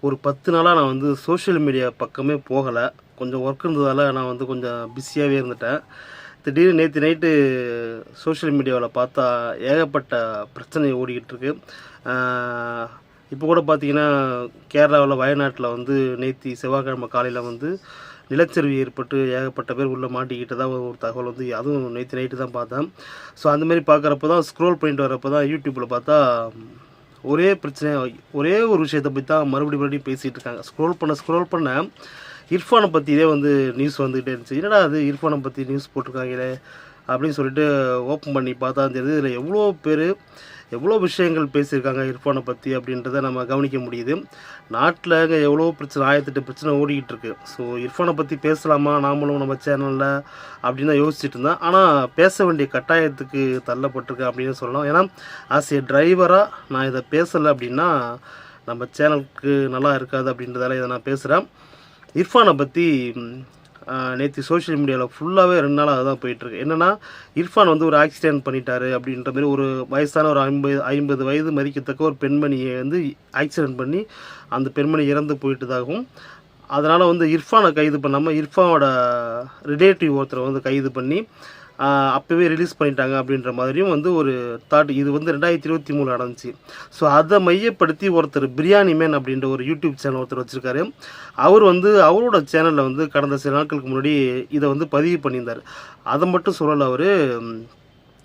ஒரு 10 நாளாக நான் வந்து சோஷியல் மீடியா பக்கமே போகலை. கொஞ்சம் ஒர்க் இருந்ததால் நான் வந்து கொஞ்சம் பிஸியாகவே இருந்துட்டேன். திடீர்னு நேற்று நைட்டு சோஷியல் மீடியாவில் பார்த்தா ஏகப்பட்ட பிரச்சனை ஓடிக்கிட்டு இருக்கு. இப்போ கூட பார்த்தீங்கன்னா கேரளாவில் வயநாட்டில் வந்து நேற்று செவ்வாய்க்கிழமை காலையில் வந்து நிலச்சரிவு ஏற்பட்டு ஏகப்பட்ட பேர் உள்ளே மாட்டிக்கிட்டதா ஒரு தகவல் வந்து அதுவும் நேற்று நைட்டு தான் பார்த்தேன். ஸோ அந்தமாரி பார்க்குறப்ப தான் ஸ்க்ரோல் பண்ணிட்டு வரப்போ தான் யூடியூப்பில் பார்த்தா ஒரே பிரச்சனை, ஒரே ஒரு விஷயத்தை பற்றி தான் மறுபடியும் பேசிகிட்டு இருக்காங்க. ஸ்க்ரோல் பண்ண இர்ஃபானை பற்றியே வந்து நியூஸ் வந்துக்கிட்டே இருந்துச்சு. என்னடா அது இர்ஃபானை பற்றி நியூஸ் போட்டிருக்காங்களே அப்படின்னு சொல்லிட்டு ஓப்பன் பண்ணி பார்த்தா தெரியுது இதில் எவ்வளோ விஷயங்கள் பேசியிருக்காங்க இர்ஃபானை பற்றி அப்படின்றத நம்ம கவனிக்க முடியுது. நாட்டில் எவ்வளோ பிரச்சனை, 1008 பிரச்சனை ஓடிக்கிட்டு இருக்கு. ஸோ இர்ஃபானை பற்றி பேசலாமா நாமளும் நம்ம சேனலில் அப்படின்னு தான் யோசிச்சுட்டு இருந்தேன். ஆனால் பேச வேண்டிய கட்டாயத்துக்கு தள்ளப்பட்டிருக்கேன் அப்படின்னு சொல்லலாம். ஏன்னா ஆஸ் ஏ டிரைவராக நான் இதை பேசலை அப்படின்னா நம்ம சேனலுக்கு நல்லா இருக்காது அப்படின்றதால இதை நான் பேசுகிறேன். இர்ஃபானை பற்றி நேற்று சோஷியல் மீடியாவில் ஃபுல்லாகவே 2 நாளாக தான் போயிட்டுருக்கு. என்னென்னா இர்ஃபான் வந்து ஒரு ஆக்சிடென்ட் பண்ணிட்டாரு அப்படின்ற மாதிரி ஒரு வயசான ஒரு 50 வயது மதிக்கத்தக்க ஒரு பெண்மணியை வந்து ஆக்சிடென்ட் பண்ணி அந்த பெண்மணி இறந்து போயிட்டதாகவும், அதனால் வந்து இர்ஃபானை கைது பண்ணாமல் இர்ஃபானோட ரிலேட்டிவ் ஒருத்தரை வந்து கைது பண்ணி அப்போவே ரிலீஸ் பண்ணிட்டாங்க அப்படின்ற மாதிரியும் வந்து ஒரு தாட். இது வந்து 2023 நடந்துச்சு. ஸோ அதை மையப்படுத்தி ஒருத்தர் பிரியாணி மேன் அப்படின்ற ஒரு யூடியூப் சேனல் ஒருத்தர் வச்சுருக்காரு. அவர் வந்து அவரோட சேனலில் வந்து கடந்த சில நாட்களுக்கு முன்னாடி இதை வந்து பதிவு பண்ணியிருந்தார். அதை மட்டும் சொல்லலை, அவர்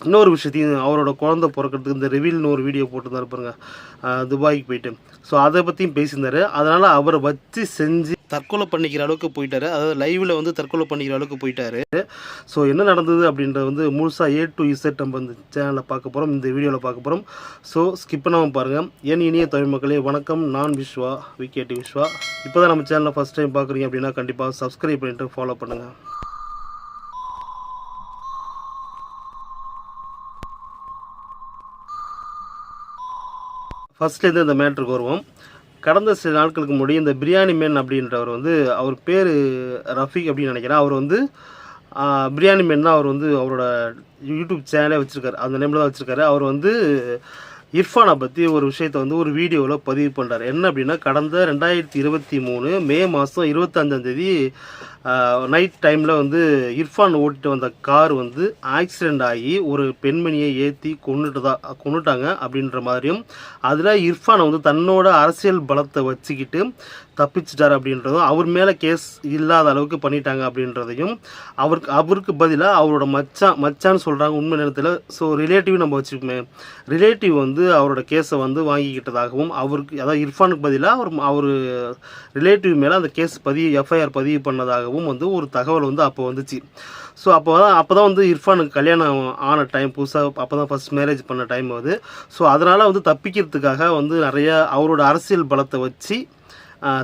இன்னொரு விஷயத்தையும் அவரோட குழந்தை பிறக்கிறதுக்கு இந்த ரிவீல்னு ஒரு வீடியோ போட்டுருந்தாரு பாருங்க, துபாய்க்கு போயிட்டு. ஸோ அதை பற்றியும் பேசியிருந்தார். அதனால் அவரை வச்சு செஞ்சு தற்கொலை பண்ணிக்கிற அளவுக்கு போயிட்டார். அதாவது லைவில் வந்து தற்கொலை பண்ணிக்கிற அளவுக்கு போயிட்டார். ஸோ என்ன நடந்தது அப்படின்றத வந்து முழுசாக A to Z நம்ம இந்த சேனலில் பார்க்க போகிறோம், இந்த வீடியோவில் பார்க்க போகிறோம். ஸோ ஸ்கிப் பண்ணாமல் பாருங்கள். என் இனிய தமிழ் மக்களே வணக்கம், நான் விஸ்வா, VKT விஸ்வா. இப்போ தான் நம்ம சேனலில் ஃபஸ்ட் டைம் பார்க்குறீங்க அப்படின்னா கண்டிப்பாக சப்ஸ்கிரைப் பண்ணிட்டு ஃபாலோ பண்ணுங்கள். ஃபஸ்ட்லேருந்து இந்த மேட்ருக்கு வருவோம். கடந்த சில நாட்களுக்கு முன்னாடி இந்த பிரியாணி மேன் அப்படின்றவர் வந்து, அவர் பேர் ரஃபீக் அப்படின்னு நினைக்கிறேன். அவர் வந்து பிரியாணி மேன் தான் அவர் வந்து அவரோட யூடியூப் சேனலே வச்சுருக்காரு, அந்த நேமில் தான் வச்சுருக்காரு. அவர் வந்து இர்ஃபானை பற்றி ஒரு விஷயத்தை வந்து ஒரு வீடியோவில் பதிவு பண்ணுறாரு. என்ன அப்படின்னா, கடந்த 2023 மே மாதம் 25ஆம் தேதி நைட் டைமில் வந்து இர்ஃபான் ஓட்டிட்டு வந்த கார் வந்து ஆக்சிடெண்ட் ஆகி ஒரு பெண்மணியை ஏற்றி கொண்டுட்டாங்க அப்படின்ற மாதிரியும், அதில் இர்ஃபானை வந்து தன்னோட அரசியல் பலத்தை வச்சுக்கிட்டு தப்பிச்சிட்டார் அப்படின்றதும், அவர் மேலே கேஸ் இல்லாத அளவுக்கு பண்ணிட்டாங்க அப்படின்றதையும், அவருக்கு பதிலாக அவரோட மச்சான்னு சொல்கிறாங்க உண்மை நேரத்தில். ஸோ ரிலேட்டிவ் நம்ம வச்சுக்கோமே, ரிலேட்டிவ் வந்து அவரோட கேஸை வந்து வாங்கிக்கிட்டதாகவும், அவருக்கு அதாவது இர்ஃபானுக்கு பதிலாக அவர் ரிலேட்டிவ் மேலே அந்த கேஸ் FIR பதிவு பண்ணதாகவும் வந்து ஒரு தகவல் வந்து அப்போ வந்துச்சு. ஸோ அப்போ தான் வந்து இர்ஃபானுக்கு கல்யாணம் ஆன டைம், புதுசாக அப்போ தான் ஃபஸ்ட் மேரேஜ் பண்ண டைம் அது. ஸோ அதனால் வந்து தப்பிக்கிறதுக்காக வந்து நிறையா அவரோட அரசியல் பலத்தை வச்சு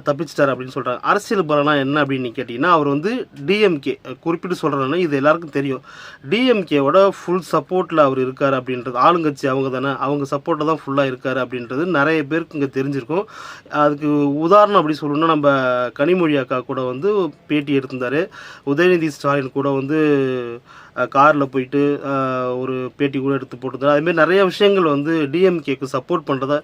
தப்பிச்சிட்டார் அப்படின்னு சொல்கிறாங்க. அரசியல் பலனா என்ன அப்படின்னு கேட்டிங்கன்னா, அவர் வந்து டிஎம்கே குறிப்பிட்டு சொல்கிறேன்னா இது எல்லாருக்கும் தெரியும். டிஎம்கேவோட ஃபுல் சப்போர்ட்டில் அவர் இருக்கார் அப்படின்றது, ஆளுங்கட்சி அவங்க தானே, அவங்க சப்போர்ட்டில் தான் ஃபுல்லாக இருக்கார் அப்படின்றது நிறைய பேருக்கு இங்கே தெரிஞ்சிருக்கும். அதுக்கு உதாரணம் அப்படி சொல்லணும்னா, நம்ம கனிமொழி அக்கா கூட வந்து பேட்டி எடுத்திருந்தார். உதயநிதி ஸ்டாலின் கூட வந்து காரில் போயிட்டு ஒரு பேட்டி கூட எடுத்து போட்டிருந்தார். அதுமாரி நிறைய விஷயங்கள் வந்து டிஎம்கேக்கு சப்போர்ட் பண்ணுறத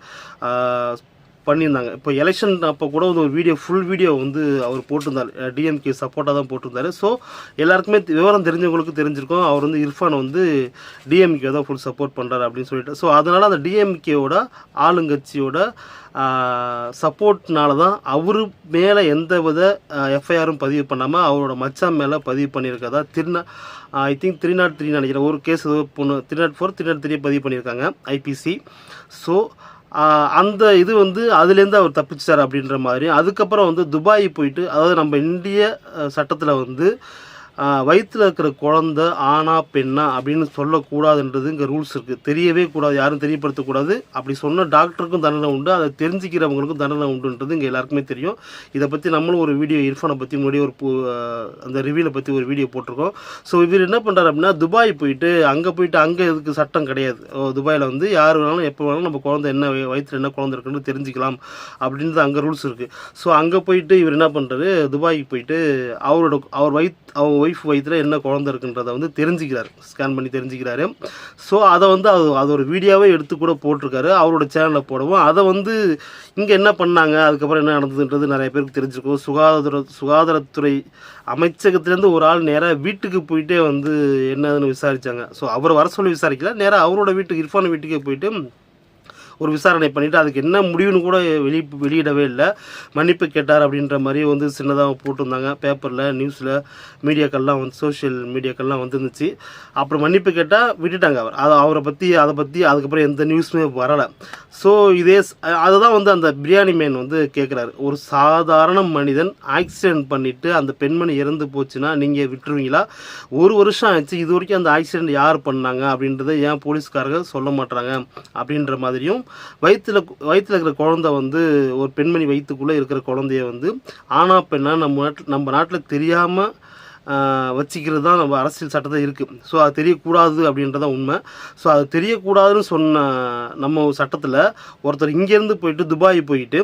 பண்ணியிருந்தாங்க. இப்போ எலெக்ஷன் அப்போ கூட வந்து ஒரு ஃபுல் வீடியோ வந்து அவர் போட்டிருந்தார், டிஎம்கே சப்போர்ட்டாக தான் போட்டிருந்தார். ஸோ எல்லாருக்குமே விவரம் தெரிஞ்சவங்களுக்கு தெரிஞ்சிருக்கும், அவர் வந்து இர்ஃபான் வந்து டிஎம்கே தான் ஃபுல் சப்போர்ட் பண்ணுறாரு அப்படின்னு சொல்லிட்டு. ஸோ அதனால் அந்த டிஎம்கேவோட ஆளுங்கட்சியோட சப்போர்ட்னால தான் அவர் மேலே எந்த வித FIRம் பதிவு பண்ணாமல் அவரோட மச்சான் மேலே பதிவு பண்ணியிருக்கதா ஐ திங்க் 303 நினைக்கிறேன் ஒரு கேஸ், ஏதோ 304 303 பதிவு பண்ணியிருக்காங்க IPC. ஸோ அந்த இது வந்து அதுலேருந்து அவர் தப்பிச்சார் அப்படின்ற மாதிரி. அதுக்கப்புறம் வந்து துபாய் போயிட்டு, அதாவது நம்ம இந்திய சட்டத்தில் வந்து வயிற்றில் இருக்கிற குழந்த ஆணா பெண்ணா அப்படின்னு சொல்லக்கூடாதுன்றது இங்கே ரூல்ஸ் இருக்குது. தெரியவே கூடாது, யாரும் தெரியப்படுத்தக்கூடாது. அப்படி சொன்ன டாக்டருக்கும் தண்டனை உண்டு, அதை தெரிஞ்சுக்கிறவங்களுக்கும் தண்டனை உண்டுன்றது இங்கே எல்லாருக்குமே தெரியும். இதை பற்றி நம்மளும் ஒரு வீடியோ இர்ஃபானை பற்றி முன்னாடி அந்த ரிவ்யூவில் பற்றி ஒரு வீடியோ போட்டிருக்கோம். ஸோ இவர் என்ன பண்ணுறாரு அப்படின்னா, துபாய் போயிட்டு அங்கே இதுக்கு சட்டம் கிடையாது. துபாயில் வந்து யார் வேணாலும் எப்போ வேணாலும் நம்ம குழந்தை என்ன வயிற்றில் என்ன குழந்தை இருக்குன்னு தெரிஞ்சுக்கலாம் அப்படின்றது அங்கே ரூல்ஸ் இருக்குது. ஸோ அங்கே போயிட்டு இவர் என்ன பண்ணுறாரு, துபாய்க்கு போயிட்டு அவர் ஒய்ஃப் வயிற்றில் என்ன குழந்தை இருக்குன்றதை வந்து தெரிஞ்சுக்கிறாரு, ஸ்கேன் பண்ணி தெரிஞ்சுக்கிறாரு. ஸோ அதை வந்து அது ஒரு வீடியோவே எடுத்து கூட போட்டிருக்காரு அவரோட சேனலில் போடவும். அதை வந்து இங்கே என்ன பண்ணாங்க, அதுக்கப்புறம் என்ன நடந்ததுன்றது நிறைய பேருக்கு தெரிஞ்சிருக்கும். சுகாதாரத்துறை அமைச்சகத்திலேருந்து ஒரு ஆள் நேராக வீட்டுக்கு போயிட்டே வந்து என்னதுன்னு விசாரித்தாங்க. ஸோ அவர் வர சொல்லி விசாரிக்கல, நேராக அவரோட வீட்டுக்கு, இர்ஃபான் வீட்டுக்கே போயிட்டு ஒரு விசாரணை பண்ணிவிட்டு அதுக்கு என்ன முடிவுன்னு கூட வெளியிடவே இல்லை. மன்னிப்பு கேட்டார் அப்படின்ற மாதிரி வந்து சின்னதாக போட்டிருந்தாங்க பேப்பரில், நியூஸில், மீடியாக்கள்லாம் வந்து சோஷியல் மீடியாக்கள்லாம் வந்துருந்துச்சு. அப்புறம் மன்னிப்பு கேட்டால் விட்டுட்டாங்க அவர். அதை பற்றி அதுக்கப்புறம் எந்த நியூஸுமே வரலை. ஸோ அதுதான் வந்து அந்த பிரியாணி மேன் வந்து கேட்குறாரு, ஒரு சாதாரண மனிதன் ஆக்சிடென்ட் பண்ணிவிட்டு அந்த பெண்மணி இறந்து போச்சுன்னா நீங்கள் விட்டுருவீங்களா? 1 வருஷம் ஆச்சு, இது வரைக்கும் அந்த ஆக்சிடென்ட் யார் பண்ணாங்க அப்படின்றத ஏன் போலீஸ்காரங்க சொல்ல மாட்டாங்க அப்படின்ற மாதிரியும், வயிற்றில் இருக்கிற குழந்தை வந்து ஒரு பெண்மணி வயிற்றுக்குள்ளே இருக்கிற குழந்தைய வந்து ஆனா பெண்ணா நம்ம நாட்டில் தெரியாமல் வச்சிக்கிறது தான் நம்ம அரசியல் சட்டத்தில் இருக்குது. ஸோ அது தெரியக்கூடாது அப்படின்றதான் உண்மை. ஸோ அது தெரியக்கூடாதுன்னு சொன்ன நம்ம சட்டத்தில் ஒருத்தர் இங்கேருந்து போயிட்டு துபாய் போயிட்டு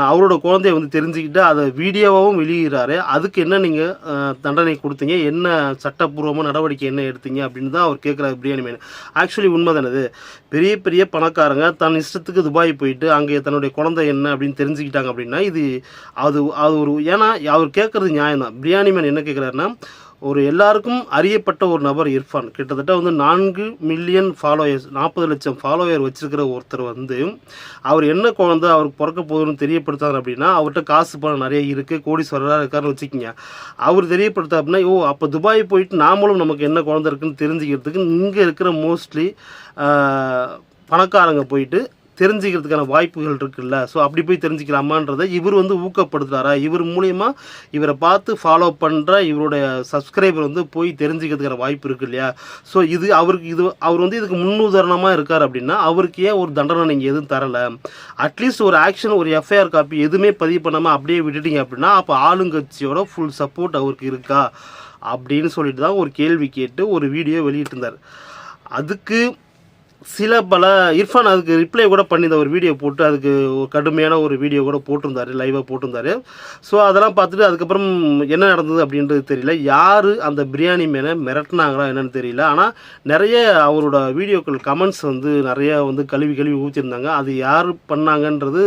அவரோட குழந்தைய வந்து தெரிஞ்சுக்கிட்டு அதை வீடியோவாகவும் வெளியிடுறாரு. அதுக்கு என்ன நீங்கள் தண்டனை கொடுத்தீங்க, என்ன சட்டப்பூர்வமாக நடவடிக்கை என்ன எடுத்தீங்க அப்படின்னு தான் அவர் கேட்குறாரு பிரியாணி மேன். ஆக்சுவலி உண்மை தானது, பெரிய பெரிய பணக்காரங்க தன் இஷ்டத்துக்கு துபாய் போயிட்டு அங்கே தன்னுடைய குழந்தை என்ன அப்படின்னு தெரிஞ்சுக்கிட்டாங்க அப்படின்னா அது ஒரு, ஏன்னா அவர் கேட்குறது நியாயம் தான். பிரியாணி மேன் என்ன கேட்குறாருன்னா, ஒரு எல்லாருக்கும் அறியப்பட்ட ஒரு நபர் இர்ஃபான், கிட்டத்தட்ட வந்து 4 மில்லியன் ஃபாலோயர்ஸ், 40 லட்சம் ஃபாலோயர் வச்சிருக்கிற ஒருத்தர் வந்து அவர் என்ன குழந்தை அவருக்கு பிறக்க போகுதுன்னு தெரியப்படுத்தார் அப்படின்னா, அவர்கிட்ட காசு பணம் நிறைய இருக்குது, கோடீஸ்வரராக இருக்காருன்னு வச்சுக்கிங்க. அவர் தெரியப்படுத்தா அப்படின்னா, அப்போ துபாய் போயிட்டு நாமளும் நமக்கு என்ன குழந்தை இருக்குன்னு தெரிஞ்சுக்கிறதுக்கு இங்கே இருக்கிற மோஸ்ட்லி பணக்காரங்க போயிட்டு தெரிஞ்சுக்கிறதுக்கான வாய்ப்புகள் இருக்குல்ல. ஸோ அப்படி போய் தெரிஞ்சுக்கலாமான்றதை இவர் வந்து ஊக்கப்படுத்துகிறாரா, இவர் மூலயமா இவரை பார்த்து ஃபாலோ பண்ணுற இவருடைய சப்ஸ்கிரைபர் வந்து போய் தெரிஞ்சுக்கிறதுக்கான வாய்ப்பு இருக்கு இல்லையா. ஸோ அவர் வந்து இதுக்கு முன்னுதாரணமாக இருக்கார் அப்படின்னா அவருக்கு ஏன் ஒரு தண்டனை நீங்கள் எதுவும் தரலை? அட்லீஸ்ட் ஒரு ஆக்ஷன், ஒரு எஃப்ஐஆர் காப்பி எதுவுமே பதிவு பண்ணாமல் அப்படியே விட்டுட்டீங்க அப்படின்னா அப்போ ஆளுங்கட்சியோட ஃபுல் சப்போர்ட் அவருக்கு இருக்கா அப்படின்னு சொல்லிட்டு தான் ஒரு கேள்வி கேட்டு ஒரு வீடியோ வெளியிட்டிருந்தார். அதுக்கு பல இர்ஃபான் அதுக்கு ரிப்ளை கூட பண்ணியிருந்த ஒரு வீடியோ போட்டு அதுக்கு ஒரு கடுமையான ஒரு வீடியோ கூட போட்டிருந்தாரு, லைவாக போட்டிருந்தாரு. ஸோ அதெல்லாம் பார்த்துட்டு அதுக்கப்புறம் என்ன நடந்தது அப்படின்றது தெரியல. யார் அந்த பிரியாணி மேலே மிரட்டினாங்களா என்னன்னு தெரியல. ஆனால் நிறைய அவரோட வீடியோக்கள் கமெண்ட்ஸ் வந்து நிறையா வந்து கழுவி ஊற்றிருந்தாங்க. அது யார் பண்ணாங்கன்றது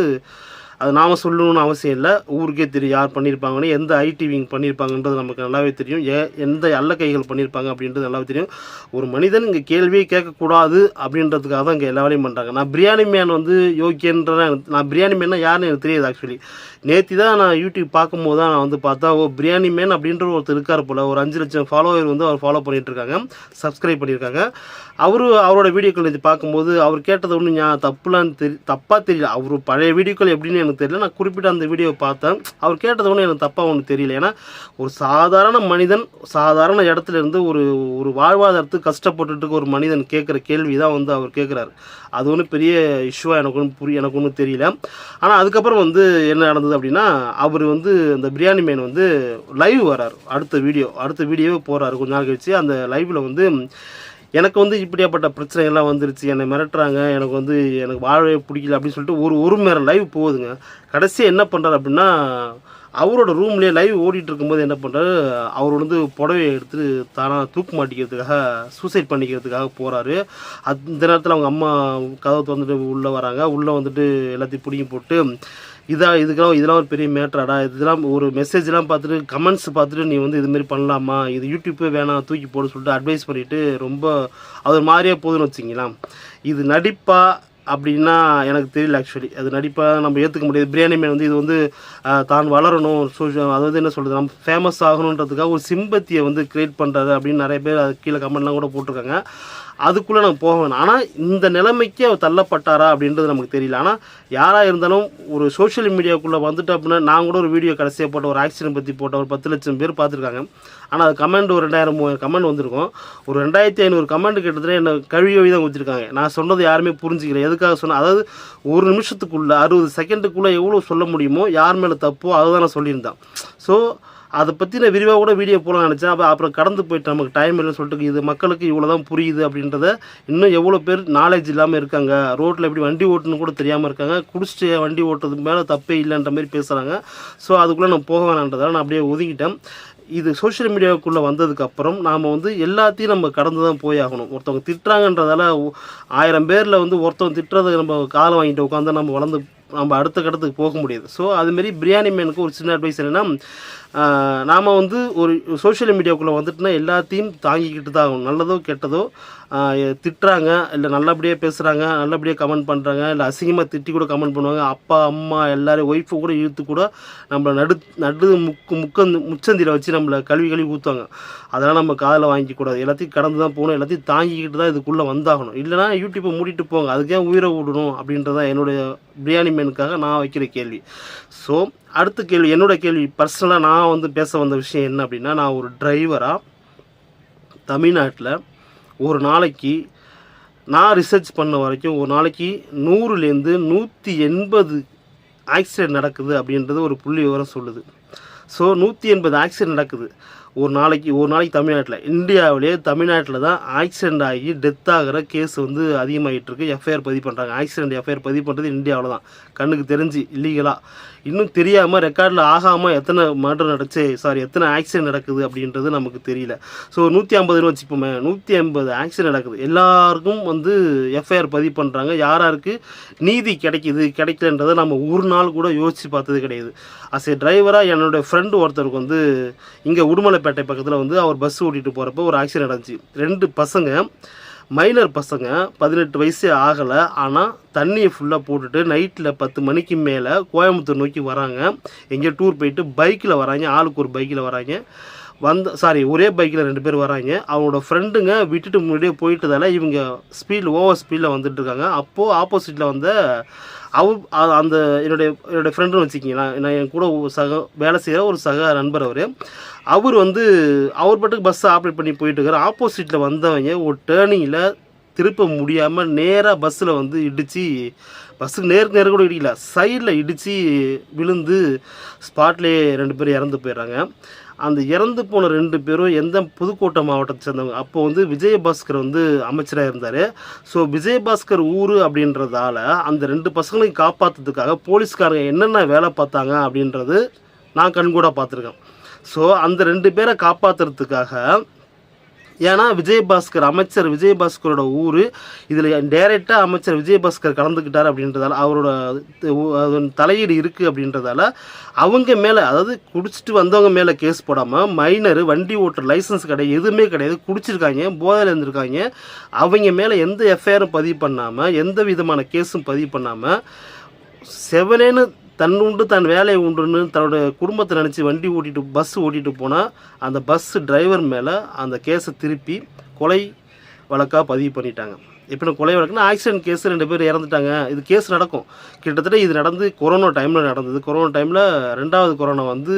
அது நாம் சொல்லணும்னு அவசியம் இல்லை, ஊருக்கே தெரியும் யார் பண்ணியிருப்பாங்கன்னு. எந்த ஐடிவிங் பண்ணியிருப்பாங்கன்றது நமக்கு நல்லாவே தெரியும், எந்த அல்லக்கைகள் பண்ணியிருப்பாங்க அப்படின்றது நல்லாவே தெரியும். ஒரு மனிதன் இங்கே கேள்வியை கேட்கக்கூடாது அப்படின்றதுக்காக தான் இங்கே எல்லா வேலையும் பண்ணுறாங்க. நான் பிரியாணி மேன் வந்து நான் பிரியாணி மேன்னா யாருன்னு எனக்கு தெரியாது. ஆக்சுவலி நேற்று தான் நான் யூடியூப் பார்க்கும்போது தான் நான் வந்து பார்த்தா, பிரியாணி மேன் அப்படின்ற ஒருத்தர் இருக்கார் போல், ஒரு 5 லட்சம் ஃபாலோவர் வந்து அவர் ஃபாலோ பண்ணிகிட்ருக்காங்க, சப்ஸ்கிரைப் பண்ணியிருக்காங்க. அவரோட வீடியோக்கள் இது பார்க்கும்போது அவர் கேட்டது ஒன்றும் தப்பாக தெரியல. அவர் பழைய வீடியோக்கள் எப்படின்னு எனக்கு தெரியல, நான் குறிப்பிட்ட அந்த வீடியோவை பார்த்தேன். அவர் கேட்டது ஒன்றும் எனக்கு தப்பாக ஒன்றும் தெரியல. ஏன்னா ஒரு சாதாரண மனிதன் சாதாரண இடத்துல இருந்து ஒரு வாழ்வாதாரத்துக்கு கஷ்டப்பட்டுட்டு ஒரு மனிதன் கேட்குற கேள்வி தான் வந்து அவர் கேட்குறாரு. அது ஒன்றும் பெரிய இஷ்யூவாக எனக்கு ஒன்றும் தெரியல. ஆனால் அதுக்கப்புறம் வந்து என்ன நடந்தது அப்படின்னா, அவர் வந்து அந்த பிரியாணி மேன் வந்து லைவ் வரார், அடுத்த வீடியோவே போகிறாரு கொஞ்ச நாள் கழிச்சு. அந்த லைவில் வந்து எனக்கு வந்து இப்படியாப்பட்ட பிரச்சனைகள்லாம் வந்துருச்சு, என்னை மிரட்டுறாங்க, எனக்கு வாழவே பிடிக்கல அப்படின்னு சொல்லிட்டு ஒரு மணி நேரம் லைவ் போகுதுங்க. கடைசியாக என்ன பண்ணுறாரு அப்படின்னா, அவரோட ரூம்லேயே லைவ் ஓடிட்டு இருக்கும்போது என்ன பண்ணுறாரு, அவர் வந்து புடவையை எடுத்து தானாக தூக்கு மாட்டிக்கிறதுக்காக சூசைட் பண்ணிக்கிறதுக்காக போகிறாரு. அந்த நேரத்தில் அவங்க அம்மா கதவை வந்துட்டு உள்ளே வராங்க. உள்ளே வந்துட்டு எல்லாத்தையும் பிடிங்கி போட்டு இதெல்லாம் ஒரு பெரிய மேட்டராடா, இதெல்லாம் ஒரு மெசேஜ்லாம் பார்த்துட்டு கமெண்ட்ஸ் பார்த்துட்டு நீ வந்து இதுமாரி பண்ணலாமா, இது யூடியூப்பே வேணாம் தூக்கி போட சொல்லிட்டு அட்வைஸ் பண்ணிவிட்டு ரொம்ப அது ஒரு மாதிரியே போகுதுன்னு வச்சிங்களா. இது நடிப்பா அப்படின்னா எனக்கு தெரியல. ஆக்சுவலி அது நடிப்பாக நம்ம ஏற்றுக்க முடியாது. பிரியாணி மேன் வந்து இது வந்து தான் வளரணும், அதாவது என்ன சொல்கிறது, நம்ம ஃபேமஸ் ஆகணுன்றதுக்காக ஒரு சிம்பத்தியை வந்து க்ரியேட் பண்ணுறாரு அப்படின்னு நிறைய பேர் அது கீழே கமெண்ட்லாம் கூட போட்டிருக்காங்க. அதுக்குள்ளே நான் போக வேணாம். ஆனால் இந்த நிலைமைக்கு அவர் தள்ளப்பட்டாரா அப்படின்றது நமக்கு தெரியல. ஆனால் யாராக இருந்தாலும் ஒரு சோஷியல் மீடியாவுக்குள்ளே வந்துட்டு அப்படின்னா, நான் கூட ஒரு வீடியோ கடைசியாக போட்ட ஒரு ஆக்சிடென்ட் பற்றி போட்ட ஒரு 10 லட்சம் பேர் பார்த்துருக்காங்க. ஆனால் அது கமெண்ட் ஒரு 2000-3000 கமெண்ட் வந்திருக்கும். ஒரு 2500 கமெண்ட் கிட்டத்தட்ட என்ன கழுவி தான் வச்சுருக்காங்க. நான் சொன்னது யாருமே புரிஞ்சிக்கல. எதுக்காக சொன்னேன், அதாவது ஒரு நிமிஷத்துக்குள்ளே 60 செகண்டுக்குள்ளே எவ்வளோ சொல்ல முடியுமோ யார் மேலே தப்போ அதை தான் நான் சொல்லியிருந்தேன். ஸோ அதை பற்றி நான் விரிவாக கூட வீடியோ போகலான்னு நினச்சேன். அப்புறம் கடந்து போயிட்டு நமக்கு டைம் இல்லைன்னு சொல்லிட்டு இது மக்களுக்கு இவ்வளோ தான் புரியுது அப்படின்றத, இன்னும் எவ்வளோ பேர் நாலேஜ் இல்லாமல் இருக்காங்க, ரோட்டில் எப்படி வண்டி ஓட்டணும்னு கூட தெரியாமல் இருக்காங்க, குடிச்சிட்டு வண்டி ஓட்டுறதுக்கு மேலே தப்பே இல்லைன்ற மாதிரி பேசுகிறாங்க. ஸோ அதுக்குள்ளே நான் போக வேணான்றதால நான் அப்படியே ஒதுக்கிட்டேன். இது சோஷியல் மீடியாவுக்குள்ளே வந்ததுக்கப்புறம் நாம் வந்து எல்லாத்தையும் நம்ம கடந்து தான் போய் ஆகணும். ஒருத்தவங்க திட்டுறாங்கன்றதால 1000 பேரில் வந்து ஒருத்தவங்க திட்டுறதை நம்ம காலை வாங்கிட்டு உட்காந்தா நம்ம வளர்ந்து நம்ம அடுத்த கட்டத்துக்கு போக முடியாது. ஸோ அதுமாரி பிரியாணி மேனுக்கு ஒரு சின்ன அட்வைஸ் என்னென்னா, நாம் வந்து ஒரு சோஷியல் மீடியாவுக்குள்ளே வந்துட்டுனா எல்லாத்தையும் தாங்கிக்கிட்டு தான் ஆகணும். நல்லதோ கெட்டதோ திட்டுறாங்க, இல்லை நல்லபடியாக பேசுகிறாங்க, நல்லபடியாக கமெண்ட் பண்ணுறாங்க, இல்லை அசிங்கமாக திட்டி கூட கமெண்ட் பண்ணுவாங்க, அப்பா அம்மா எல்லோரும் ஒய்ஃபு கூட இழுத்து கூட நம்மளை நடு முச்சந்தியில் வச்சு நம்மளை கழுவி ஊற்றுவாங்க. அதெல்லாம் நம்ம காதில் வாங்கிக்கூடாது. எல்லாத்தையும் கடந்து தான் போகணும், எல்லாத்தையும் தாங்கிக்கிட்டு தான் இதுக்குள்ளே வந்தாகணும். இல்லைனா யூடியூப்பை மூடிட்டு போங்க, அதுக்கே உயிரை விடணும் அப்படின்றதான் என்னுடைய பிரியாணி மேனுக்காக நான் வைக்கிற கேள்வி. ஸோ அடுத்த கேள்வி, என்னோடய கேள்வி பர்சனலாக நான் வந்து பேச வந்த விஷயம் என்ன அப்படின்னா, நான் ஒரு டிரைவராக தமிழ்நாட்டில் ஒரு நாளைக்கு நான் ரிசர்ச் பண்ண வரைக்கும் ஒரு நாளைக்கு 100லேருந்து 180 ஆக்சிடென்ட் நடக்குது அப்படின்றது ஒரு புள்ளி விவரம் சொல்லுது. ஸோ 180 ஆக்சிடென்ட் நடக்குது ஒரு நாளைக்கு தமிழ்நாட்டில். இந்தியாவிலே தமிழ்நாட்டில் தான் ஆக்சிடெண்ட் ஆகி டெத் ஆகிற கேஸ் வந்து அதிகமாகிட்டுருக்கு. எஃப்ஐஆர் பதிவு பண்ணுறாங்க. ஆக்சிடெண்ட் எஃப்ஐஆர் பதிவு பண்ணுறது இந்தியாவில் தான், கண்ணுக்கு தெரிஞ்சு இல்லீகலாக. இன்னும் தெரியாமல் ரெக்கார்டில் ஆகாமல் எத்தனை மர்டர் எத்தனை ஆக்சிடென்ட் நடக்குது அப்படின்றது நமக்கு தெரியல. ஸோ 150 வச்சுப்போமே, 150 ஆக்சிடென்ட் நடக்குது. எல்லாருக்கும் வந்து எஃப்ஐஆர் பதிவு பண்ணுறாங்க. யாருக்கு நீதி கிடைக்கலன்றதை நம்ம ஒரு நாள் கூட யோசித்து பார்த்தது கிடையாது. அஸ் ஏ டிரைவராக என்னோடய ஃப்ரெண்டு ஒருத்தருக்கு வந்து இங்கே உடுமலைப்பேட்டை பக்கத்தில் வந்து அவர் பஸ் ஓட்டிகிட்டு போகிறப்போ ஒரு ஆக்சிடென்ட் நடந்துச்சு. 2 பசங்க, மைனர் பசங்க, 18 வயசே ஆகலை. ஆனால் தண்ணியை ஃபுல்லாக போட்டுட்டு நைட்டில் 10 மணிக்கு மேலே கோயம்புத்தூர் நோக்கி வராங்க. எங்கேயோ டூர் போயிட்டு பைக்கில் வராங்க, ஆளுக்கு ஒரு பைக்கில் வராங்க. ஒரே பைக்கில் 2 பேர் வராங்க. அவங்களோட ஃப்ரெண்டுங்க விட்டுட்டு முன்னாடியே போயிட்டதால இவங்க ஓவர் ஸ்பீடில் வந்துட்டுருக்காங்க. அப்போது ஆப்போசிட்டில் வந்த அந்த என்னுடைய ஃப்ரெண்டுன்னு வச்சுக்கிங்களா, நான் என் கூட வேலை செய்கிற ஒரு சக நண்பர். அவர் வந்து அவர் பாட்டுக்கு பஸ்ஸை ஆப்ரேட் பண்ணி போயிட்டுருக்காரு. ஆப்போசிட்டில் வந்தவங்க ஒரு டேர்னிங்கில் திருப்ப முடியாமல் நேராக பஸ்ஸில் வந்து இடித்து, பஸ்ஸுக்கு நேர் கூட இடிக்கல, சைடில் இடித்து விழுந்து ஸ்பாட்லேயே 2 பேர் இறந்து போயிடுறாங்க. அந்த இறந்து போன 2 பேரும் புதுக்கோட்டை மாவட்டத்தை சேர்ந்தவங்க. அப்போது வந்து விஜயபாஸ்கர் வந்து அமைச்சராக இருந்தார். ஸோ விஜயபாஸ்கர் ஊர் அப்படின்றதால அந்த 2 பசங்களையும் காப்பாற்றுறதுக்காக போலீஸ்காரங்க என்னென்ன வேலை பார்த்தாங்க அப்படின்றது நான் கண்கூட பார்த்துருக்கேன். ஸோ அந்த 2 பேரை காப்பாற்றுறதுக்காக, ஏன்னா அமைச்சர் விஜயபாஸ்கரோட ஊர், இதில் டைரெக்டாக அமைச்சர் விஜயபாஸ்கர் கலந்துக்கிட்டார் அப்படின்றதால, அவரோட தலையீடு இருக்குது அப்படின்றதால அவங்க மேலே, அதாவது குடிச்சிட்டு வந்தவங்க மேலே கேஸ் போடாமல், மைனர், வண்டி ஓட்டுற லைசன்ஸ் கிடையாது, எதுவுமே கிடையாது, குடிச்சிருக்காங்க, போதையில் இருந்திருக்காங்க, அவங்க மேலே எந்த எஃப்ஐஆரும் பதிவு பண்ணாமல், எந்த விதமான கேஸும் பதிவு பண்ணாமல், செவனேன்னு தன் வேலையை உண்டுன்னு தன்னோட குடும்பத்தை நினச்சி பஸ் ஓட்டிகிட்டு போனால் அந்த பஸ் டிரைவர் மேலே அந்த கேஸை திருப்பி கொலை வழக்காக பதிவு பண்ணிட்டாங்க. இப்போ கொலை வழக்குன்னா ஆக்சிடென்ட் கேஸ், 2 பேர் இறந்துட்டாங்க. இது கேஸ் நடக்கும். கிட்டத்தட்ட இது நடந்து கொரோனா டைமில் நடந்தது. கொரோனா டைமில் 2வது கொரோனா வந்து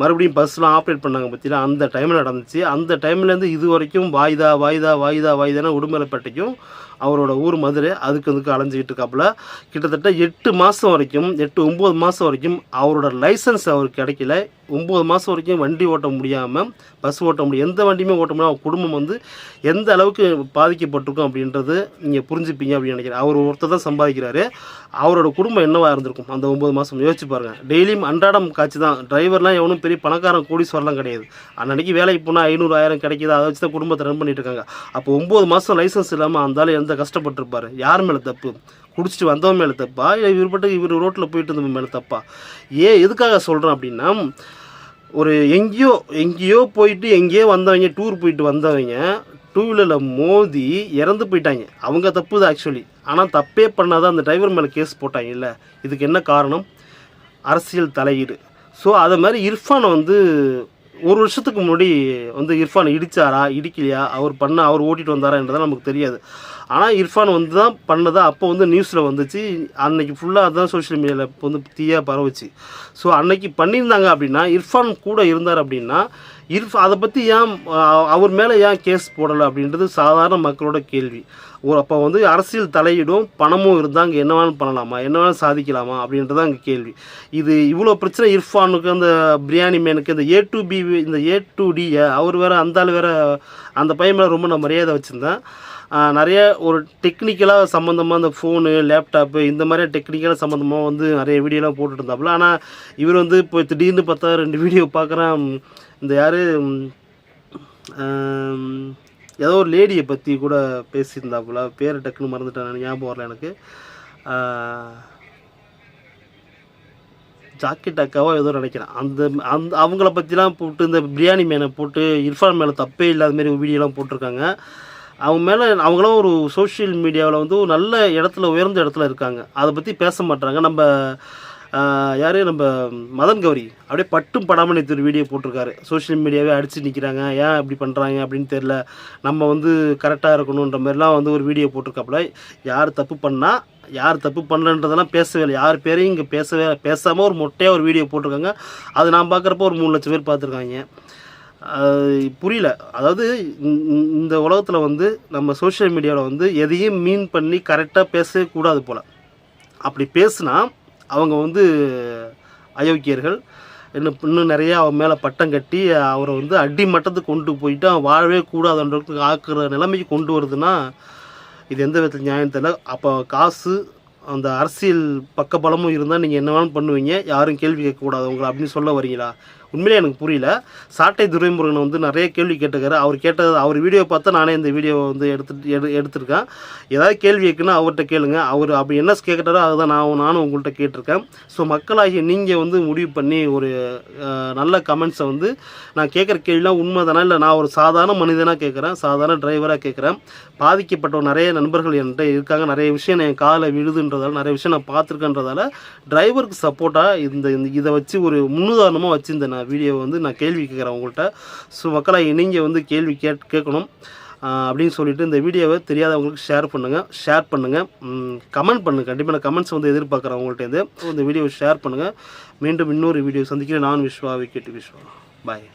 மறுபடியும் பஸ்லாம் ஆப்ரேட் பண்ணாங்க பற்றினா, அந்த டைமில் நடந்துச்சு. அந்த டைம்லேருந்து இது வரைக்கும் வாய்தான்னு உடுமலைப்பேட்டைக்கும் அவரோட ஊர் மதுரை அதுக்கு அலைஞ்சிக்கிட்டு இருக்காப்புல. கிட்டத்தட்ட 8 மாதம் வரைக்கும் 8-9 மாதம் வரைக்கும் அவரோட லைசன்ஸ் அவருக்கு கிடைக்கல. 9 மாதம் வரைக்கும் வண்டி ஓட்ட முடியாமல், பஸ் ஓட்ட முடியும், எந்த வண்டியுமே ஓட்ட முடியாமல் அவர் குடும்பம் வந்து எந்த அளவுக்கு பாதிக்கப்பட்டிருக்கும் அப்படின்றது நீங்கள் புரிஞ்சுப்பீங்க அப்படின்னு நினைக்கிறேன். அவர் ஒருத்தர் தான் சம்பாதிக்கிறாரு. அவரோட குடும்பம் என்னவாக இருந்திருக்கும் அந்த 9 மாதம் யோசிச்சு பாருங்கள். டெய்லியும் அன்றாடம் காட்சி தான். டிரைவர்லாம் எவனும் பெரிய பணக்காரன் கோடீஸ்வரலாம் கிடையாது. அன்னைக்கு வேலைக்கு போனால் 500-1000 கிடைக்கிது, அதை வச்சு தான் குடும்பத்தை ரன் பண்ணிட்டு இருக்காங்க. அப்போ 9 மாதம் லைசன்ஸ் இல்லாமல் அந்த எந்த கஷ்டப்பட்டுருப்பார். யார் மேலே தப்பு? குடிச்சிட்டு வந்தவன் மேலே தப்பா, இல்லை இவர் ரோட்டில் போயிட்டு இருந்தவன் மேலே தப்பா? எதுக்காக சொல்கிறேன் அப்படின்னா, ஒரு எங்கேயோ போயிட்டு எங்கேயோ வந்தவங்க, டூர் போயிட்டு வந்தவங்க 2 வீலரில் மோதி இறந்து போயிட்டாங்க. அவங்க தப்பு தான் ஆக்சுவலி. ஆனால் தப்பே பண்ணாதான் அந்த டிரைவர் மேலே கேஸ் போட்டாங்க. இல்லை, இதுக்கு என்ன காரணம்? அரசியல் தலையீடு. ஸோ அதை மாதிரி இர்ஃபானை வந்து 1 வருஷத்துக்கு முன்னாடி வந்து இர்ஃபான் இடித்தாரா இடிக்கலையா, அவர் ஓட்டிகிட்டு வந்தாரா என்றதான் நமக்கு தெரியாது. ஆனால் இர்ஃபான் வந்து தான் பண்ணதா அப்போ வந்து நியூஸில் வந்துச்சு. அன்னைக்கு ஃபுல்லாக அதுதான் சோஷியல் மீடியாவில் இப்போ வந்து தீயாக பரவுச்சு. ஸோ அன்னைக்கு பண்ணியிருந்தாங்க அப்படின்னா, இர்ஃபான் கூட இருந்தார் அப்படின்னா, அதை பற்றி அவர் மேலே ஏன் கேஸ் போடலை அப்படின்றது சாதாரண மக்களோட கேள்வி. அப்போ வந்து அரசியல் தலையிடும், பணமும் இருந்தால் அங்கே என்ன வேணாலும் பண்ணலாமா, என்ன வேணாலும் சாதிக்கலாமா அப்படின்றது அங்கே கேள்வி. இது இவ்வளோ பிரச்சனை இர்ஃபானுக்கு, அந்த பிரியாணி மேனுக்கு, இந்த A to D அவர் வேறு, அந்த ஆள் வேறு, அந்த பையன் மேலே ரொம்ப நான் மரியாதை வச்சுருந்தேன். நிறைய ஒரு டெக்னிக்கலாக சம்மந்தமாக அந்த ஃபோனு லேப்டாப்பு இந்த மாதிரி டெக்னிக்கலாக சம்மந்தமாக வந்து நிறைய வீடியோலாம் போட்டுட்டு இருந்தாப்புல. ஆனால் இவர் வந்து இப்போ திடீர்னு பார்த்தா 2 வீடியோ பார்க்குறேன். இந்த யார் ஏதோ ஒரு லேடியை பற்றி கூட பேசியிருந்தாப்புல, பேர் டக்குன்னு மறந்துட்டேன், ஞாபகம் வரல எனக்கு. ஜாக்கெட் அக்காவோ ஏதோ நினைக்கிறேன். அந்த அந்த அவங்கள பற்றிலாம் போட்டு இந்த பிரியாணி மேனை போட்டு இர்ஃபான் மேலே தப்பே இல்லாத மாதிரி வீடியோலாம் போட்டிருக்காங்க. அவங்க மேலே அவங்களாம் ஒரு சோஷியல் மீடியாவில் வந்து ஒரு நல்ல இடத்துல உயர்ந்த இடத்துல இருக்காங்க. அதை பற்றி பேச மாட்டாங்க. நம்ம யார் நம்ம மதன் கௌரி அப்படியே பட்டும் படாமல் நேற்று ஒரு வீடியோ போட்டிருக்காரு. சோஷியல் மீடியாவே அடித்து நிற்கிறாங்க, ஏன் இப்படி பண்ணுறாங்க அப்படின்னு தெரில, நம்ம வந்து கரெக்டாக இருக்கணுன்ற மாதிரிலாம் வந்து ஒரு வீடியோ போட்டிருக்காப்புல. யார் தப்பு பண்ணால் யார் தப்பு பண்ணலன்றதெல்லாம் பேசவே இல்லை. யார் பேரையும் இங்கே பேசாமல் ஒரு மொட்டையாக ஒரு வீடியோ போட்டிருக்காங்க. அது நான் பார்க்குறப்போ ஒரு 3 லட்சம் பேர் பார்த்துருக்காங்க. புரியல. அதாவது இந்த உலகத்தில் வந்து நம்ம சோஷியல் மீடியாவில் வந்து எதையும் மீன் பண்ணி கரெக்டாக பேசவே கூடாது போல். அப்படி பேசுனா அவங்க வந்து அயோக்கியர்கள். இன்னும் நிறையா அவன் மேலே பட்டம் கட்டி அவரை வந்து அடி மட்டத்துக்கு கொண்டு போயிட்டு அவன் வாழவே கூடாதுன்றதுக்கு ஆக்குற நிலைமைக்கு கொண்டு வருதுன்னா இது எந்த விதத்தில் நியாயம் தெரியல. அப்போ காசு அந்த அரசியல் பக்கபலமும் இருந்தால் நீங்கள் என்ன வேணாலும் பண்ணுவீங்க, யாரும் கேள்வி கேட்கக்கூடாது உங்களை அப்படின்னு சொல்ல வரீங்களா? உண்மையிலே எனக்கு புரியல. சாட்டை துரைமுருகனை வந்து நிறைய கேள்வி கேட்டுக்காரு. அவர் வீடியோ பார்த்தா நானே இந்த வீடியோ வந்து எடுத்திருக்கேன். ஏதாவது கேள்வி கேட்குன்னா அவர்கிட்ட கேளுங்க. அவர் அப்படி என்ன கேட்குறாரோ அதுதான் நானும் உங்கள்கிட்ட கேட்டிருக்கேன். ஸோ மக்களாகிய நீங்கள் வந்து முடிவு பண்ணி ஒரு நல்ல கமெண்ட்ஸை வந்து நான் கேட்குற கேள்விலாம் உண்மை தானே, இல்லை நான் ஒரு சாதாரண மனிதனாக கேட்குறேன், சாதாரண டிரைவராக கேட்குறேன். பாதிக்கப்பட்ட நிறைய நண்பர்கள் என்கிட்ட இருக்காங்க. நிறைய விஷயம் என் காலை விழுதுன்றதால, நிறைய விஷயம் நான் பார்த்துருக்கேன்றதால டிரைவருக்கு சப்போர்ட்டாக இதை வச்சு ஒரு முன்னுதாரணமாக வச்சு இந்த வீடியோ வந்து நான் கேள்வி கேட்குறேன் உங்கள்கிட்ட. ஸோ மக்களாக நீங்கள் வந்து கேள்வி கேட்கணும் அப்படின்னு சொல்லிட்டு இந்த வீடியோவை தெரியாதவங்களுக்கு ஷேர் பண்ணுங்கள், கமெண்ட் பண்ணுங்கள். கண்டிப்பாக நான் கமெண்ட்ஸ் வந்து எதிர்பார்க்குறேன் உங்கள்கிட்ட. இந்த வீடியோவை ஷேர் பண்ணுங்கள். மீண்டும் இன்னொரு வீடியோ சந்திக்கிறேன். நான் விஸ்வா, விக்கெட் விஸ்வா. பாய்.